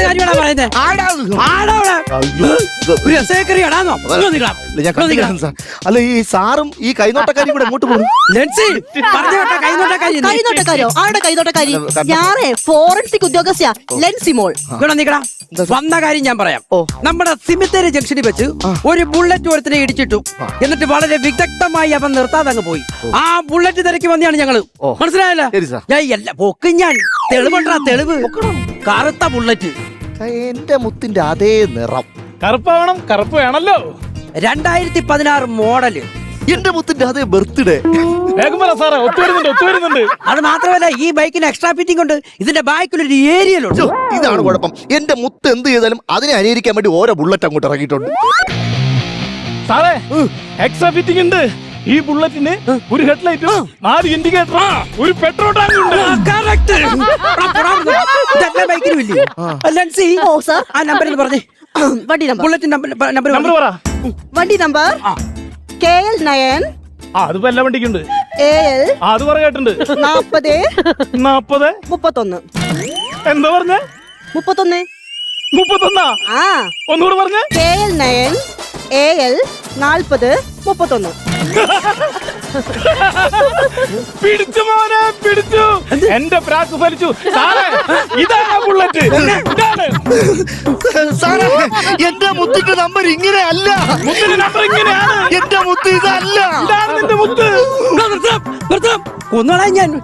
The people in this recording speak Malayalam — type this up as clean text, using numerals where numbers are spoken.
കാര്യമാണോ പറയുന്നത്? ഒരു എസ്ഐക്കറി ആടാന്നോ? ഞാൻ കണ്ടില്ല സാർ. അല്ല ഈ സാറും ഈ കൈനോട്ടക്കാരിയും കൂടെ എങ്ങോട്ട് പോകും? കൈനോട്ടക്കാരോ? ആരുടെ കൈനോട്ടക്കാരി? ഞാനേ ഫോറൻസിക് ഉദ്യോഗസ്ഥ ലെൻസിമോൾ. വന്ന കാര്യം ഞാൻ പറയാം. നമ്മുടെ സിമിത്തേരി ജംഗ്ഷനിൽ വെച്ച് ഒരു ബുള്ളറ്റ് ഒരുത്തിനെ ഇടിച്ചിട്ടു. എന്നിട്ട് വളരെ വിദഗ്ധമായി അവൻ നിർത്താതെ അങ്ങ് പോയി. ആ ബുള്ളറ്റ് തിരക്കി വന്നെയാണ് ഞങ്ങള്. മനസ്സിലായല്ലോ? ഞാൻ എല്ലാ പൊക്കും ഞാൻ തെളിവുണ്ടാ തെളിവ്. കറുത്ത ബുള്ളറ്റ്, എന്റെ മുത്തിന്റെ അതേ നിറം. കറുപ്പാവണം, കറുപ്പ് വേണല്ലോ. 2016 മോഡല്. എന്റെ മുത്തിന്റെ അതേ ബർത്ത്ഡേ. വേഗം പറ സാറേ, ഒത്തുവരുന്നുണ്ട്. അത് മാത്രമല്ല, ഈ ബൈക്കിന് എക്സ്ട്രാ ഫിറ്റിംഗ് ഉണ്ട്. ഇതിന്റെ ബാക്കിലൊരു ഏരിയലുണ്ട്. ഇതാണ് കുഴപ്പം. എന്റെ മുത്ത് എന്ത് ചെയ്താലും അതിനെ അനുകരിക്കാൻ വേണ്ടി ഓരോ ബുള്ളറ്റ് അങ്ങോട്ട് ഇറങ്ങിയിട്ടുണ്ട്. സാറേ, എക്സ്ട്രാ ഫിറ്റിംഗ് ഉണ്ട്. ഈ ബുള്ളറ്റിന് ഒരു ഹെഡ്ലൈറ്റും 4 ഇൻഡിക്കേറ്ററും ഒരു പെട്രോൾ ടാങ്കും ഉണ്ട്. ആ നമ്പർ എന്ന് പറഞ്ഞേ. വണ്ടി നമ്പർ, ബുള്ളറ്റ് നമ്പർ പറ. വണ്ടി നമ്പർ KL9 അതിപ്പോ എല്ലാ വണ്ടിക്കുണ്ട്. AL അത് പറഞ്ഞിട്ടുണ്ട്. 40 31. എന്താ പറഞ്ഞ? 31. 31. ആ, ഒന്നുകൂടെ പറഞ്ഞ. KL9 AL 40 31. പിടിച്ചു മോനെ, പിടിച്ചു. എന്റെ പ്രാക്ക് ഫലിച്ചു. സാറേ, ഇതാണ് ബുള്ളറ്റ്. ഇതാണ് സാറേ, എന്റെ മുത്തിന്റെ നമ്പർ ഇങ്ങനെ അല്ല. മുത്തിന്റെ നമ്പർ ഇങ്ങനെയാണ്. എന്റെ മുത്ത് ഇതല്ല. ഇതാണ് നിന്റെ മുത്ത്. ഒന്നുകളാ ഞാൻ